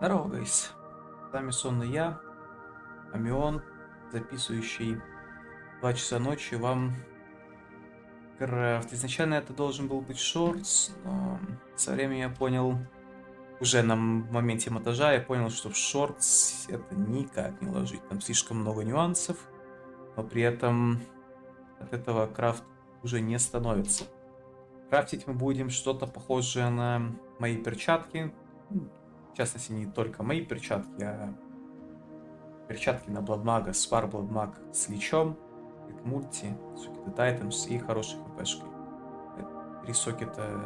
Здорово, гайс. С вами сонный я, Амион, записывающий 2 часа ночи вам крафт. Изначально это должен был быть шортс, но со временем я понял, уже на моменте монтажа я понял, что в шортс это никак не ложить. Там слишком много нюансов, но при этом от этого крафт уже не становится. Крафтить мы будем что-то похожее на мои перчатки. В частности, не только мои перчатки, а перчатки на Бладмага, Spar Бладмаг с личом, Crit Multi, Socket Items и хорошей хпшкой. 3 сокета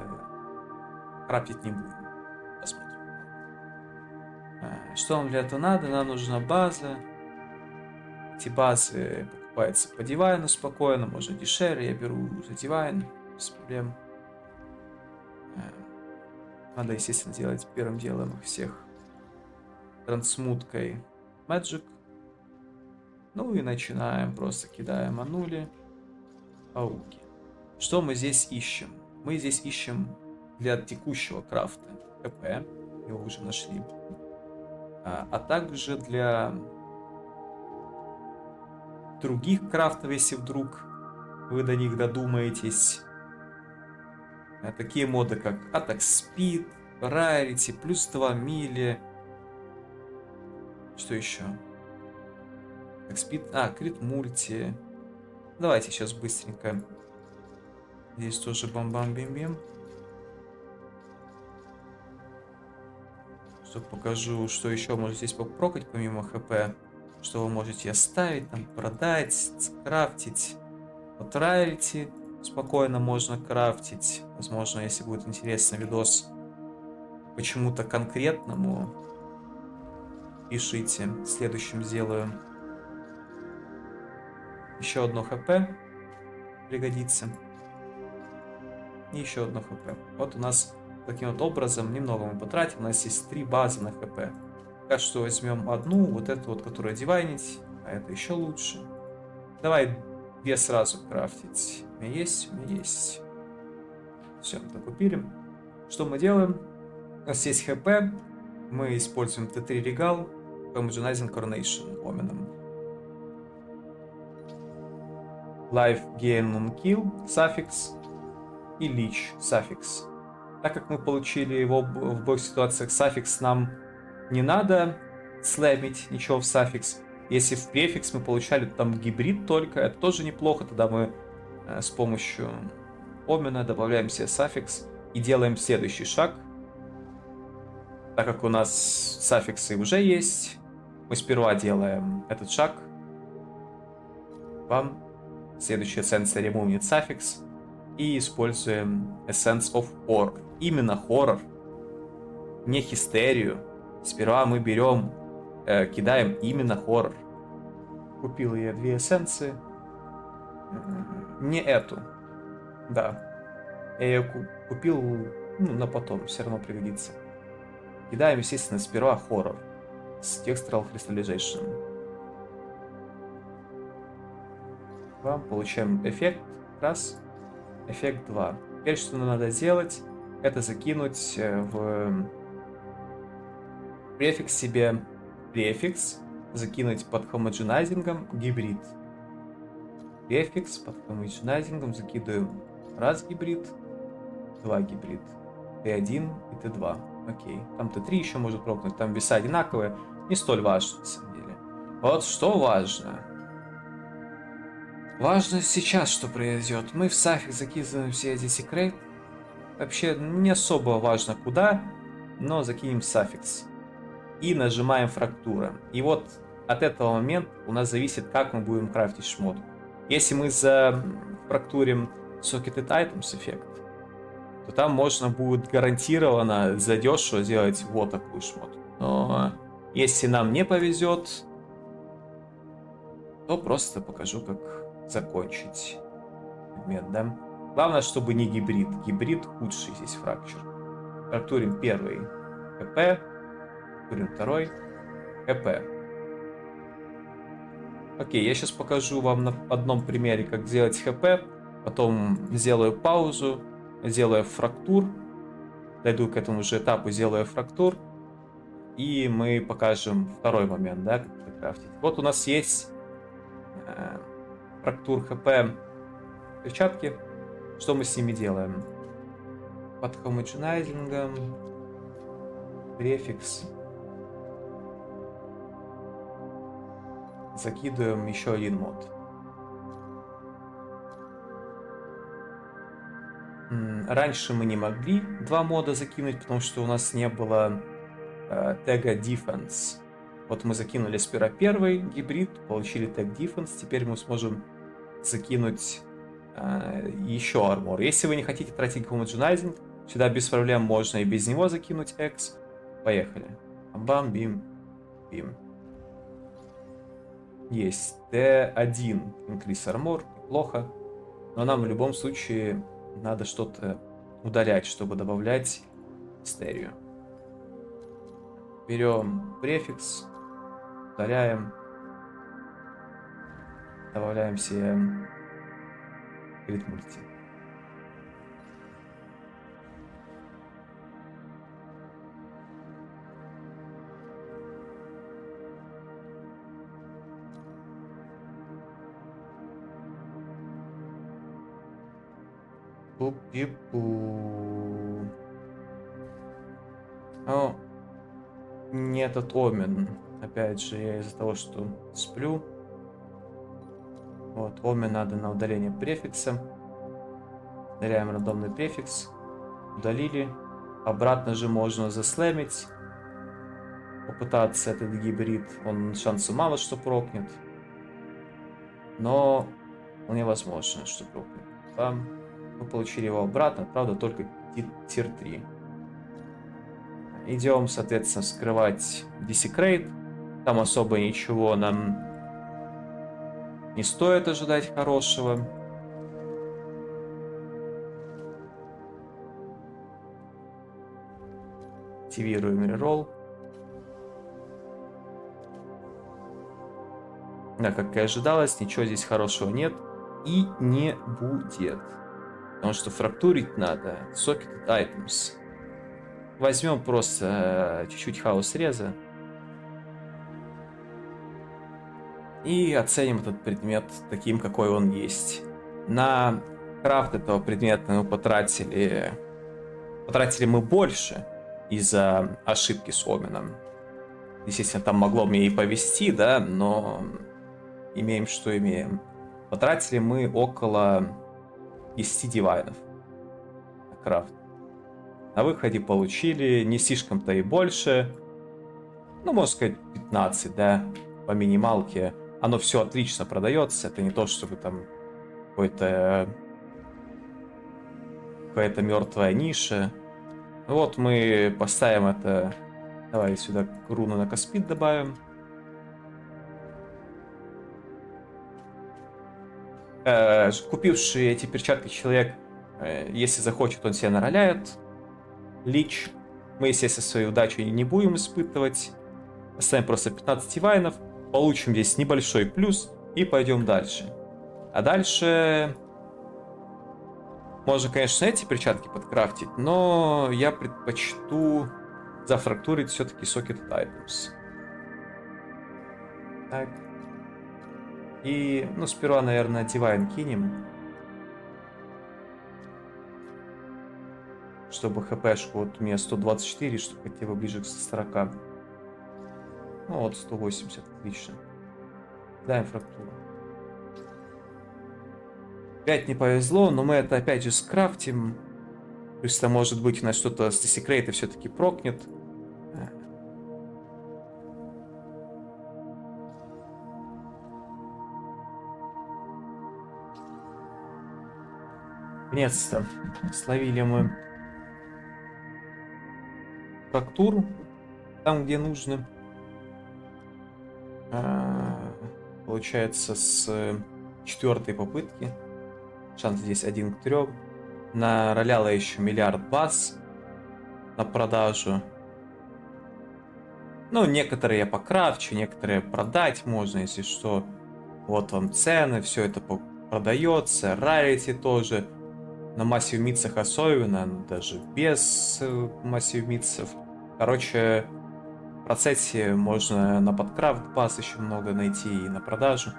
крафтить не будем. Посмотрим. Что нам для этого надо? Нам нужна база. Эти базы покупаются по дивайну спокойно, можно дешевле. Я беру за дивайн, без проблем. Надо, естественно, делать первым делом их всех трансмуткой Magic. Ну и начинаем, просто кидаем манули, ауги. Что мы здесь ищем? Мы здесь ищем для текущего крафта ХП, его уже нашли, а также для других крафтов, если вдруг вы до них додумаетесь. Такие моды, как Attack Speed, Rarity, плюс 2 мили. Что еще? Attack Speed, Crit Multi. Давайте сейчас быстренько. Здесь тоже бам-бам-бим-бим. Что покажу, что еще можно здесь попрокать помимо ХП. Что вы можете оставить, там, продать, скрафтить. Вот Rarity спокойно можно крафтить. Возможно, если будет интересный видос почему-то конкретному, пишите. Следующим сделаю. Еще одно ХП пригодится. И еще одно ХП. Вот у нас таким вот образом немного мы потратим. У нас есть 3 базы на ХП. Пока что возьмем одну, вот эту вот, которую дивайнить, а это еще лучше. Давай 2 сразу крафтить. У меня есть. Все, докупили. Что мы делаем? У нас есть ХП. Мы используем Т3 Регал, Homogenizing Coronation Omen. Life Gain on Kill, Suffix и Leech, Suffix. Так как мы получили его в обоих ситуациях Suffix, нам не надо слэмить ничего в Suffix. Если в префикс мы получали там гибрид только, это тоже неплохо. Тогда мы с помощью Омена добавляем себе Suffix и делаем следующий шаг. Так как у нас суффиксы уже есть, мы сперва делаем этот шаг. Вам следующая эссенция Removed Suffix. И используем Essence of Horror. Именно хоррор, не хистерию. Сперва мы берем, кидаем именно хоррор. Купил я 2 эссенции. Не эту. Да. Я ее купил, на потом, все равно пригодится. Кидаем, естественно, сперва хоррор с Textural Crystallization. Вам получаем эффект раз, эффект 2. Теперь что нам надо сделать? Это закинуть в префикс себе префикс, закинуть под homogenizing гибрид. Префикс под homogenizing закидываем раз гибрид, 2 гибрид, Т1 и Т2. Окей. Там Т3 еще может прокнуть, там веса одинаковые. Не столь важно, на самом деле. Вот что важно. Важно сейчас, что произойдет. Мы в суффикс закидываем все эти секреты. Вообще не особо важно куда, но закинем суффикс. И нажимаем фрактура. И вот от этого момента у нас зависит, как мы будем крафтить шмотку. Если мы зафрактурим Socketed Items эффект, то там можно будет гарантированно задешево сделать вот такую шмотку. Но если нам не повезет, то просто покажу, как закончить предмет, да? Главное, чтобы не гибрид. Гибрид худший здесь фракчер. Фрактурим первый ХП, фрактурим второй ХП. Окей, я сейчас покажу вам на одном примере, как сделать ХП. Потом сделаю паузу, сделаю фрактур. Дойду к этому же этапу, сделаю фрактур. и мы покажем второй момент, да, как это крафтить. Вот у нас есть фрактур ХП перчатки. Что мы с ними делаем? Под homogenizing префикс закидываем еще один мод. Раньше мы не могли два мода закинуть, потому что у нас не было тега defense. Вот мы закинули сперва первый гибрид, получили тег defense, теперь мы сможем закинуть еще армор. Если вы не хотите тратить homogenizing, сюда без проблем можно и без него закинуть X. Поехали. Бам, бим, бим. Есть T1 increase armor, неплохо. Но нам в любом случае надо что-то удалять, чтобы добавлять стерео. Берем префикс, удаляем, добавляем все крит мульти. Пу-пи-пу. О, не этот Омен. Опять же, я из-за того, что сплю. Вот, Омен надо на удаление префикса. Удаляем рандомный префикс. Удалили. Обратно же можно заслэмить. Попытаться этот гибрид. Он шансу мало что прокнет. Но вполне возможно, что прокнет. Там мы получили его обратно, правда, только тир 3. Идем, соответственно, вскрывать Desecrate. Там особо ничего нам не стоит ожидать хорошего. Активируем реролл. Да, как и ожидалось, ничего здесь хорошего нет и не будет. Потому что фрактурить надо Socketed Items. Возьмем просто чуть-чуть хаос реза. И оценим этот предмет таким, какой он есть. На крафт этого предмета мы потратили мы больше из-за ошибки с Оменом. Естественно, там могло мне и повезти, да, но имеем, что имеем. Потратили мы около 10 дивайнов на крафт. На выходе получили не слишком-то и больше. Ну, можно сказать, 15, да, по минималке. Оно все отлично продается. Это не то, чтобы там какая-то мертвая ниша. Вот мы поставим это. Давай сюда руну на Каспид добавим. Купивший эти перчатки человек, если захочет, он себе нароляет лич. Мы, естественно, свою удачу не будем испытывать. Поставим просто 15 вайнов, получим здесь небольшой плюс и пойдем дальше. А дальше можно, конечно, эти перчатки подкрафтить, но я предпочту зафрактурить все-таки Socketed Items. Так. И, ну, сперва, наверное, Divine кинем. Чтобы хпшку, вот у меня 124, чтобы хотя бы ближе к 40. Ну вот, 180, отлично. Даем фрактуру. 5 не повезло, но мы это опять же скрафтим. Плюс это может быть у нас что-то с Desecrate все-таки прокнет. Наконец-то словили мы фрактуру там, где нужно. Получается, с 4-й попытки. Шанс здесь 1 к 3. Нароляла еще миллиард баз на продажу. Ну, некоторые я покрафчу, некоторые продать можно, если что. Вот вам цены, все это продается. Рарити тоже. На массив митсах особенно, даже без массив митсов. Короче, процессе можно на подкрафт баз еще много найти и на продажу.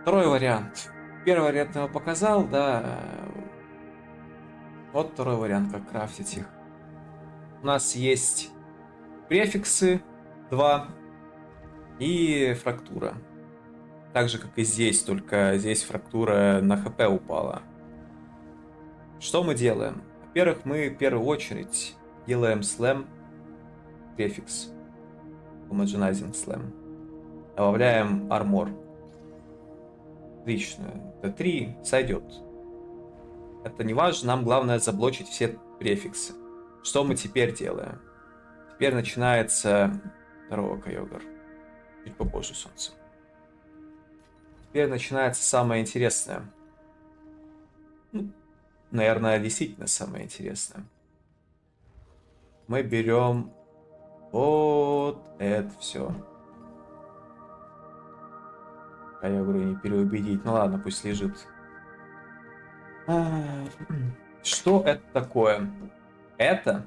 Второй вариант. Первый вариант я вам показал, да. Вот второй вариант, как крафтить их. У нас есть префиксы 2 и фрактура. Так же, как и здесь, только здесь фрактура на хп упала. Что мы делаем? Во-первых, мы в первую очередь делаем слэм префикс. Homogenizing слэм. Добавляем армор. Отлично. Т3 сойдет. Это не важно, нам главное заблочить все префиксы. Что мы теперь делаем? Теперь начинается... Здорово, Кайогар. Чуть попозже солнце. Теперь начинается самое интересное. Ну, наверное, действительно самое интересное. Мы берем вот это все. А я говорю, не переубедить. Ну ладно, пусть лежит. Что это такое? Это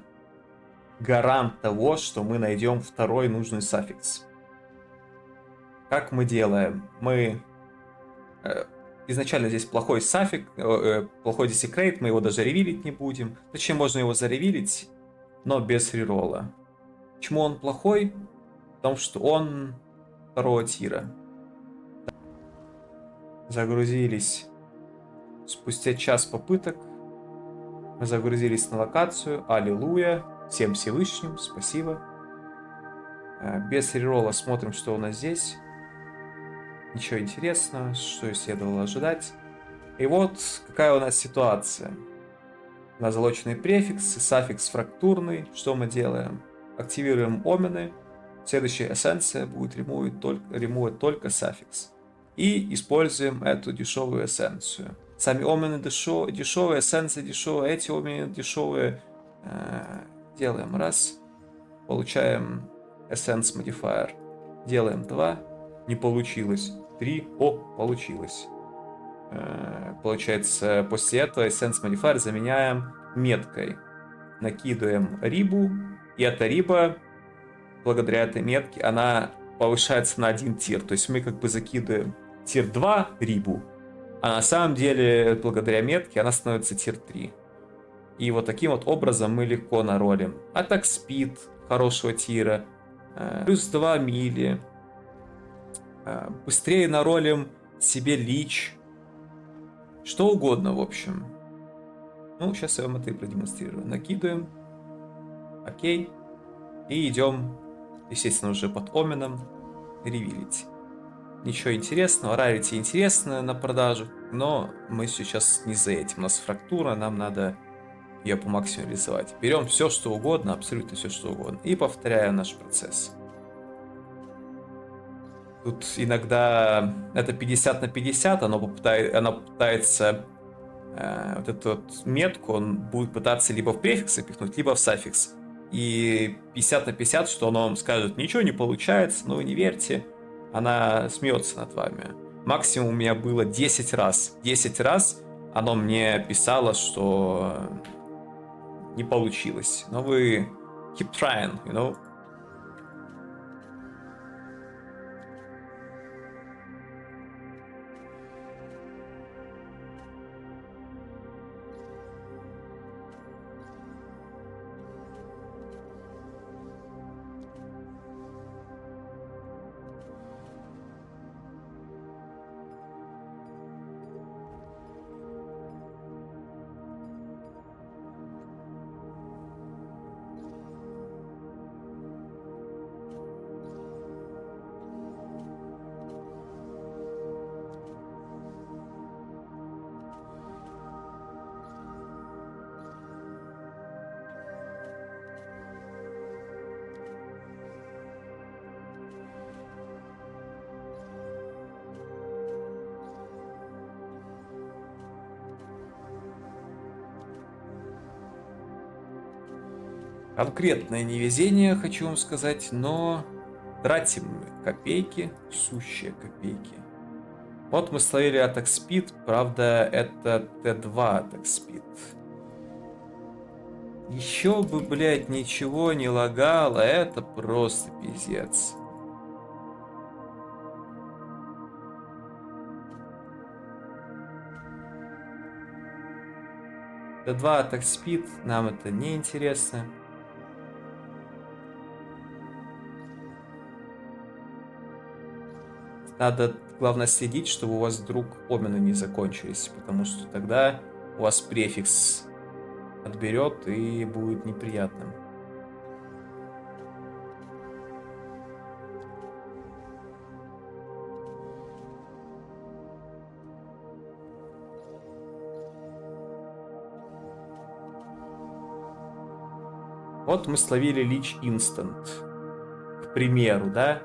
гарант того, что мы найдем второй нужный суффикс. Как мы делаем? Мы изначально здесь плохой суффикс, плохой десекрейт, мы его даже ревилить не будем. Точнее, можно его заревилить, но без реролла. Почему он плохой? Потому что он второго тира. Загрузились. Спустя час попыток мы загрузились на локацию. Аллилуйя. Всем Всевышним. Спасибо. Без реролла смотрим, что у нас здесь. Ничего интересного, что и следовало ожидать. И вот какая у нас ситуация. У нас залоченный префикс, суффикс фрактурный. Что мы делаем? Активируем омены. Следующая эссенция будет ремувать только суффикс. И используем эту дешевую эссенцию. Сами омены дешевые, эссенции дешевые, эти омены дешевые. Делаем раз. Получаем Essence Modifier. Делаем 2. Не получилось. 3. О, получилось. Получается, после этого Essence Modifier заменяем меткой. Накидываем рибу. И эта риба, благодаря этой метке, она повышается на 1 тир. То есть мы как бы закидываем тир 2 рибу. А на самом деле, благодаря метке, она становится тир 3. И вот таким вот образом мы легко наролим. Атак спид хорошего тира. Плюс 2 мили. Быстрее наролим себе лич. Что угодно, в общем. Ну, сейчас я вам это и продемонстрирую. Накидываем. Окей. И идем, естественно, уже под оменом ревилить. Ничего интересного. Рарити интересно на продажу. Но мы сейчас не за этим. У нас фрактура, нам надо ее по максимуму реализовать. Берем все, что угодно, абсолютно все, что угодно. И повторяем наш процесс. Тут иногда это 50 на 50, она пытается вот эту вот метку, он будет пытаться либо в префикс запихнуть, либо в суффикс. И 50 на 50, что оно вам скажет, ничего не получается, но вы не верьте, она смеется над вами. Максимум у меня было 10 раз. 10 раз оно мне писало, что не получилось. Но вы keep trying, you know? Конкретное невезение, хочу вам сказать, но тратим копейки, сущие копейки. Вот мы словили Attack Speed, правда, это Т2 Attack Speed. Еще бы, блядь, ничего не лагало. Это просто пиздец. Т2 атак спид. Нам это не интересно. Надо, главное, следить, чтобы у вас вдруг обмены не закончились, потому что тогда у вас префикс отберет и будет неприятным. Вот мы словили Лич Инстант, к примеру, да?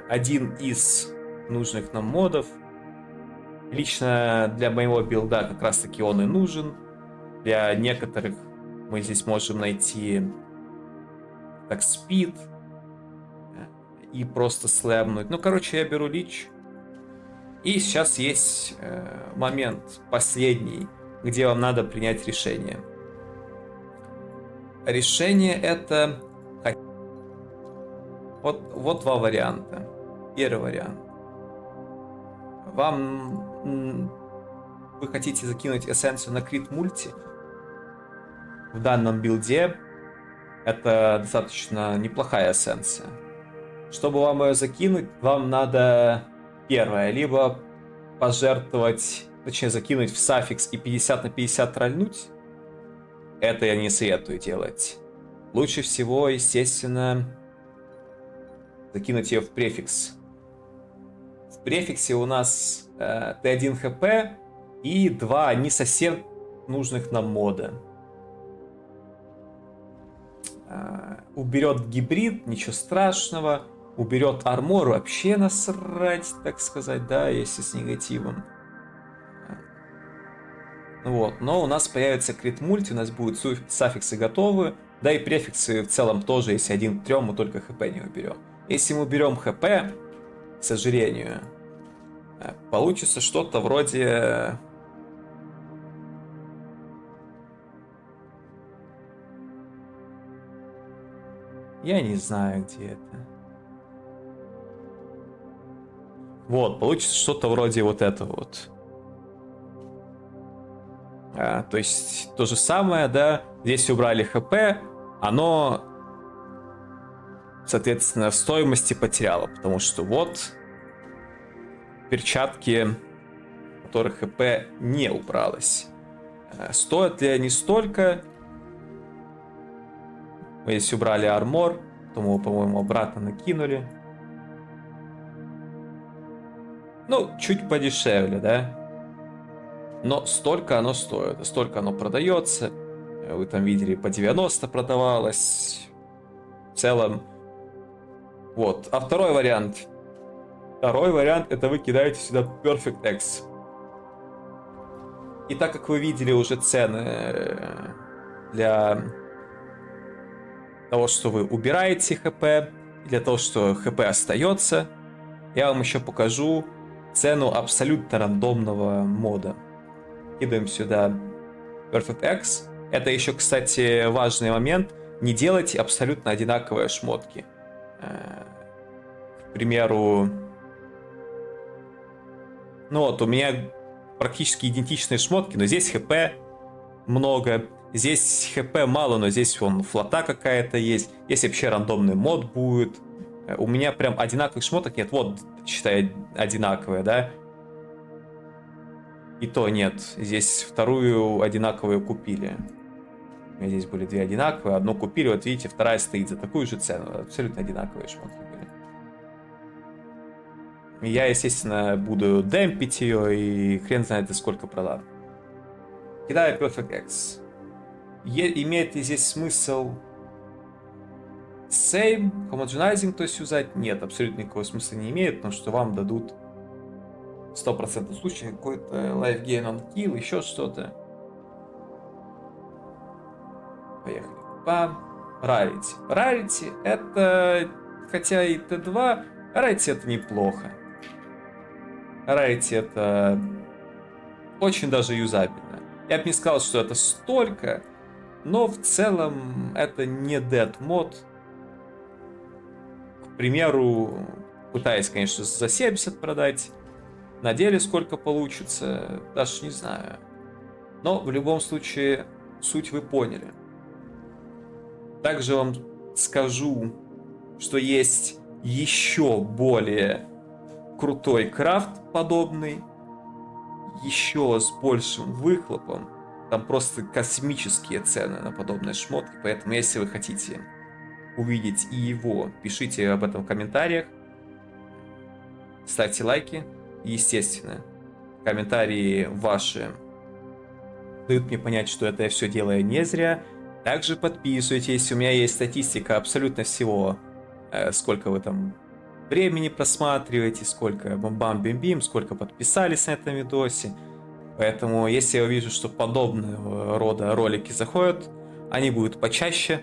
Один из нужных нам модов. Лично для моего билда как раз таки он и нужен. Для некоторых мы здесь можем найти так спид и просто слэмнуть. Ну, короче, я беру Лич. И сейчас есть момент последний, где вам надо принять решение. Решение это... Вот два варианта. Первый вариант. Вы хотите закинуть эссенцию на крит мульти. В данном билде это достаточно неплохая эссенция. Чтобы вам ее закинуть, вам надо первое, либо пожертвовать, точнее закинуть в суффикс и 50 на 50 трольнуть. Это я не советую делать. Лучше всего, естественно, закинуть ее в префикс. В префиксе у нас Т1 ХП и 2 не совсем нужных нам мода. Уберет гибрид, ничего страшного. Уберет армор, вообще насрать, так сказать, да, если с негативом. Вот, но у нас появится крит мульти, у нас будут суффиксы готовы, да и префиксы в целом тоже, если 1 к 3, мы только хп не уберем. Если мы берем хп, к сожалению, получится что-то вроде... Я не знаю, где это. Вот, получится что-то вроде вот этого вот. То есть то же самое, да, здесь убрали хп, оно, соответственно, в стоимости потеряло, потому что вот перчатки, в которых хп не убралось. Стоят ли они столько? Мы здесь убрали армор, потом его, по-моему, обратно накинули. Ну, чуть подешевле, да? Но столько оно стоит, столько оно продается. Вы там видели, по 90 продавалось. В целом. Вот. А второй вариант. Второй вариант это вы кидаете сюда Perfect X. И так как вы видели уже цены для того, что вы убираете ХП, для того, что ХП остается, я вам еще покажу цену абсолютно рандомного мода. Кидаем сюда Perfect X. Это еще, кстати, важный момент. Не делайте абсолютно одинаковые шмотки. К примеру, ну вот, у меня практически идентичные шмотки, но здесь хп много, здесь хп мало, но здесь вон флота какая-то есть, здесь вообще рандомный мод будет. У меня прям одинаковых шмоток нет, вот, считай, одинаковые, да? И то нет, здесь вторую одинаковую купили. У меня здесь были две одинаковые, одну купили, вот видите, вторая стоит за такую же цену, абсолютно одинаковые шмотки были. Я, естественно, буду демпить ее, и хрен знает за сколько продам. Кидаю Perfect X. Имеет ли здесь смысл Same, Homogenizing, то есть юзать? Нет, абсолютно никакого смысла не имеет, потому что вам дадут 100% случаев какой-то Life Gain on Kill, еще что-то. Поехали. Пам. Rarity. Rarity это, хотя и Т2, Rarity это неплохо. Rarity это очень даже юзабельно. Я бы не сказал, что это столько, Но в целом это не Dead мод. К примеру, пытаясь, конечно, за 70 продать. На деле сколько получится, даже не знаю. Но в любом случае, суть вы поняли. Также вам скажу, что есть еще более крутой крафт подобный, еще с большим выхлопом. Там просто космические цены на подобные шмотки, поэтому если вы хотите увидеть и его, пишите об этом в комментариях, ставьте лайки, и, естественно, комментарии ваши дают мне понять, что это я все делаю не зря. Также подписывайтесь, у меня есть статистика абсолютно всего, сколько вы там времени просматриваете, сколько бам-бам-бим-бим, сколько подписались на этом видосе. Поэтому, если я увижу, что подобного рода ролики заходят, они будут почаще.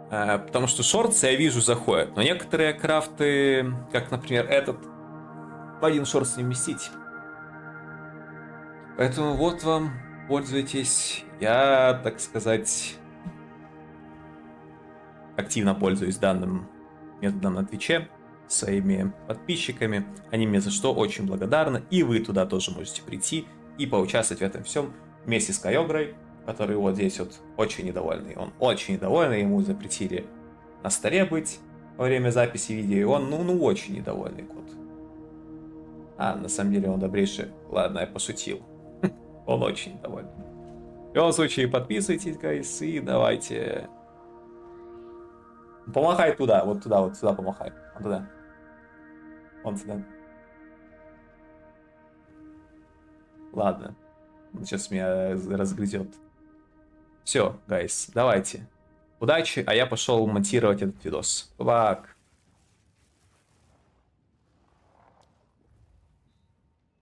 Потому что шортсы, я вижу, заходят. Но некоторые крафты, как, например, этот, в один шортс не вместить. Поэтому вот вам, пользуйтесь. Я, так сказать, активно пользуюсь данным методом на Твиче своими подписчиками. Они мне за что очень благодарны. И вы туда тоже можете прийти и поучаствовать в этом всем вместе с Кайогрой, который вот здесь вот очень недовольный. Он очень недовольный, ему запретили на столе быть во время записи видео, и он, ну очень недовольный кот. На самом деле он добрейший. Ладно, я пошутил. Он очень довольный. В любом случае, подписывайтесь, гайс, и давайте... Помахай туда, вот сюда помахай. Вот туда. Вон сюда. Ладно. Он сейчас меня разгрызет. Все, гайс, давайте. Удачи, а я пошел монтировать этот видос. Бак.